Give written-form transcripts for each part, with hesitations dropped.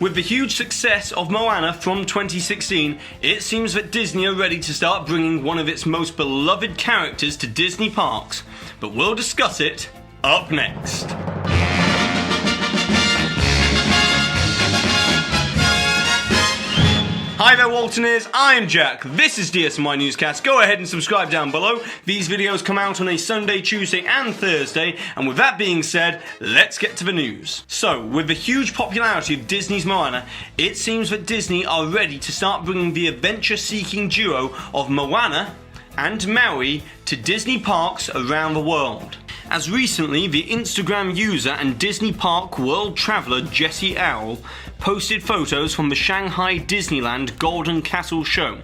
With the huge success of Moana from 2016, it seems that Disney are ready to start bringing one of its most beloved characters to Disney parks, but we'll discuss it up next. Hi there Waltoneers, I'm Jack, this is DSNY Newscast. Go ahead and subscribe down below. These videos come out on a Sunday, Tuesday and Thursday, and with that being said, let's get to the news. So, with the huge popularity of Disney's Moana, it seems that Disney are ready to start bringing the adventure-seeking duo of Moana and Maui to Disney parks around the world. As recently, the Instagram user and Disney Park world traveller Jessie Owl posted photos from the Shanghai Disneyland Golden Castle show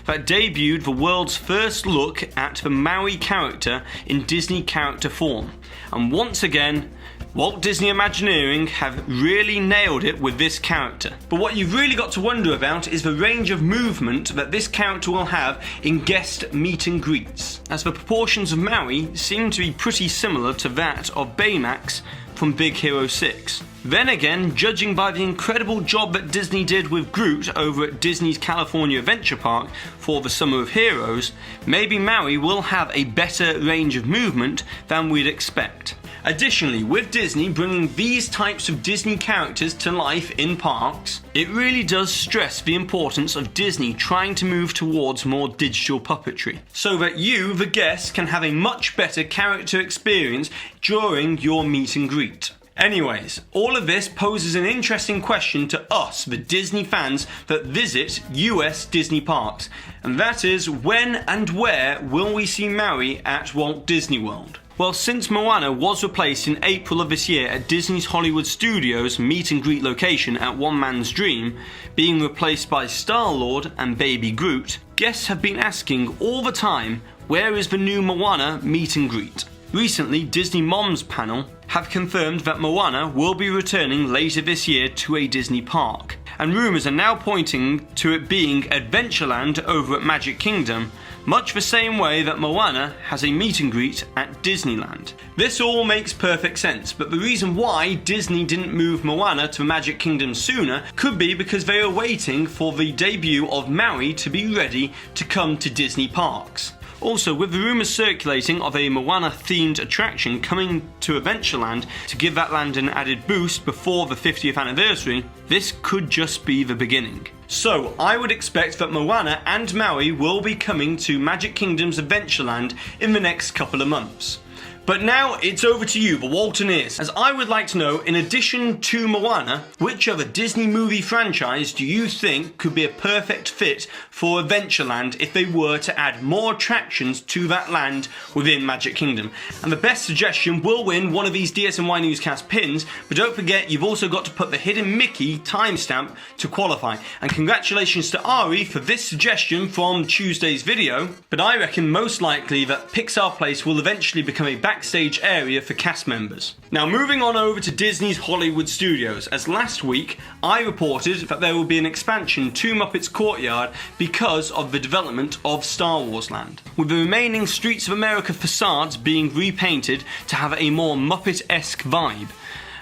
that debuted the world's first look at the Maui character in Disney character form. And once again, Walt Disney Imagineering have really nailed it with this character. But what you've really got to wonder about is the range of movement that this character will have in guest meet and greets, as the proportions of Maui seem to be pretty similar to that of Baymax from Big Hero 6. Then again, judging by the incredible job that Disney did with Groot over at Disney's California Adventure Park for the Summer of Heroes, maybe Maui will have a better range of movement than we'd expect. Additionally, with Disney bringing these types of Disney characters to life in parks, it really does stress the importance of Disney trying to move towards more digital puppetry, so that you, the guest, can have a much better character experience during your meet and greet. Anyways, all of this poses an interesting question to us, the Disney fans that visit US Disney parks, and that is, when and where will we see Maui at Walt Disney World? Well, since Moana was replaced in April of this year at Disney's Hollywood Studios meet and greet location at One Man's Dream, being replaced by Star-Lord and Baby Groot, guests have been asking all the time, where is the new Moana meet and greet? Recently, Disney Moms panel have confirmed that Moana will be returning later this year to a Disney park, and rumours are now pointing to it being Adventureland over at Magic Kingdom, much the same way that Moana has a meet and greet at Disneyland. This all makes perfect sense, but the reason why Disney didn't move Moana to Magic Kingdom sooner could be because they are waiting for the debut of Maui to be ready to come to Disney parks. Also, with the rumours circulating of a Moana-themed attraction coming to Adventureland to give that land an added boost before the 50th anniversary, this could just be the beginning. So, I would expect that Moana and Maui will be coming to Magic Kingdom's Adventureland in the next couple of months. But now it's over to you, the Waltoneers, as I would like to know, in addition to Moana, which other Disney movie franchise do you think could be a perfect fit for Adventureland if they were to add more attractions to that land within Magic Kingdom? And the best suggestion will win one of these DSNY Newscast pins, but don't forget you've also got to put the hidden Mickey timestamp to qualify. And congratulations to Ari for this suggestion from Tuesday's video, but I reckon most likely that Pixar Place will eventually become a backstage area for cast members. Now moving on over to Disney's Hollywood Studios, as last week I reported that there will be an expansion to Muppets Courtyard because of the development of Star Wars Land, with the remaining Streets of America facades being repainted to have a more Muppet-esque vibe.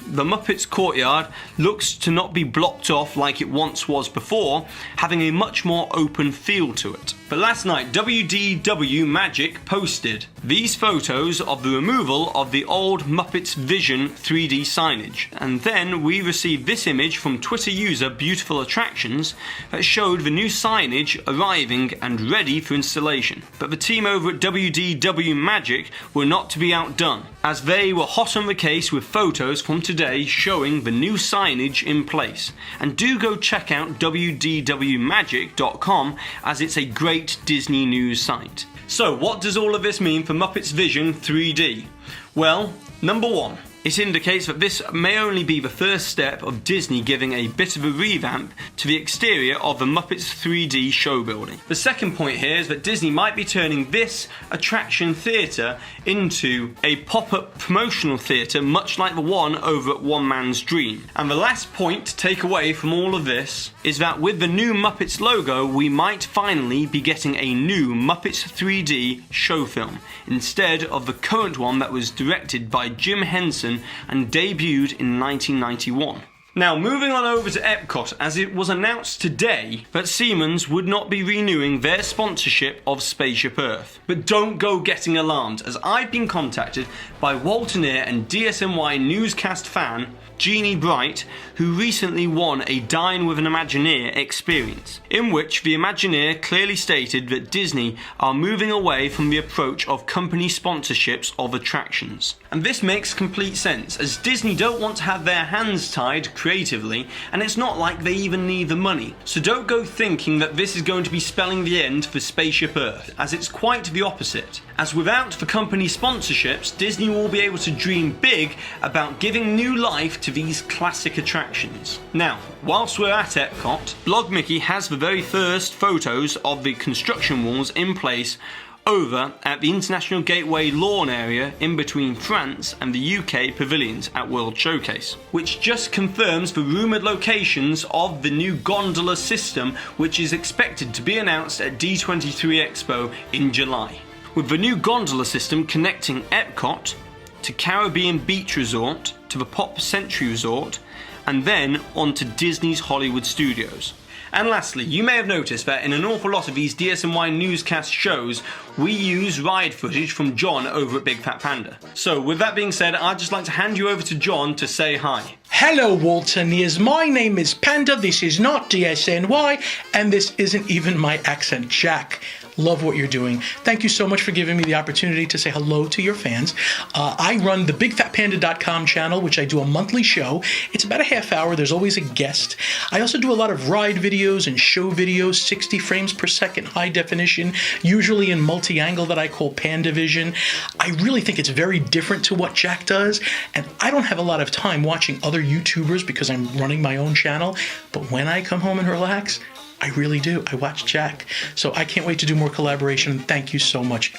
The Muppets Courtyard looks to not be blocked off like it once was before, having a much more open feel to it. But last night, WDW Magic posted these photos of the removal of the old Muppets Vision 3D signage. And then we received this image from Twitter user Beautiful Attractions that showed the new signage arriving and ready for installation. But the team over at WDW Magic were not to be outdone, as they were hot on the case with photos from today showing the new signage in place. And do go check out wdwmagic.com, as it's a great Disney news site. So what does all of this mean for Muppets Vision 3D? Well, number one, it indicates that this may only be the first step of Disney giving a bit of a revamp to the exterior of the Muppets 3D show building. The second point here is that Disney might be turning this attraction theatre into a pop-up promotional theatre, much like the one over at One Man's Dream. And the last point to take away from all of this is that with the new Muppets logo, we might finally be getting a new Muppets 3D show film, instead of the current one that was directed by Jim Henson and debuted in 1991. Now, moving on over to EPCOT, as it was announced today that Siemens would not be renewing their sponsorship of Spaceship Earth. But don't go getting alarmed, as I've been contacted by Walt Disney and DSNY Newscast fan Jeannie Bright, who recently won a Dine with an Imagineer experience, in which the Imagineer clearly stated that Disney are moving away from the approach of company sponsorships of attractions. And this makes complete sense, as Disney don't want to have their hands tied creatively, and it's not like they even need the money. So don't go thinking that this is going to be spelling the end for Spaceship Earth, as it's quite the opposite. As without the company sponsorships, Disney will be able to dream big about giving new life to these classic attractions. Now, whilst we're at Epcot, Blog Mickey has the very first photos of the construction walls in place over at the International Gateway lawn area in between France and the UK pavilions at World Showcase, which just confirms the rumoured locations of the new gondola system, which is expected to be announced at D23 Expo in July. With the new gondola system connecting Epcot to Caribbean Beach Resort, to the Pop Century Resort, and then on to Disney's Hollywood Studios. And lastly, you may have noticed that in an awful lot of these DSNY Newscast shows, we use ride footage from John over at Big Fat Panda. So with that being said, I'd just like to hand you over to John to say hi. Hello, Waltoniers. My name is Panda. This is not DSNY, and this isn't even my accent, Jack. Love what you're doing. Thank you so much for giving me the opportunity to say hello to your fans. I run the BigFatPanda.com channel, which I do a monthly show. It's about a half hour. There's always a guest. I also do a lot of ride videos and show videos, 60 frames per second, high definition, usually in multi-angle that I call Panda Vision. I really think it's very different to what Jack does, and I don't have a lot of time watching other YouTubers because I'm running my own channel, but when I come home and relax, I really do. I watch Jack. So I can't wait to do more collaboration. Thank you so much.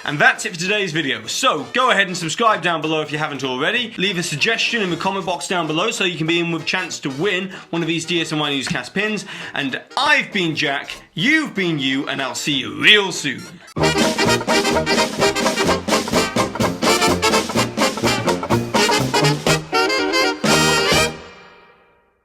And that's it for today's video. So go ahead and subscribe down below if you haven't already. Leave a suggestion in the comment box down below so you can be in with a chance to win one of these DSNY Newscast pins. And I've been Jack, you've been you, and I'll see you real soon.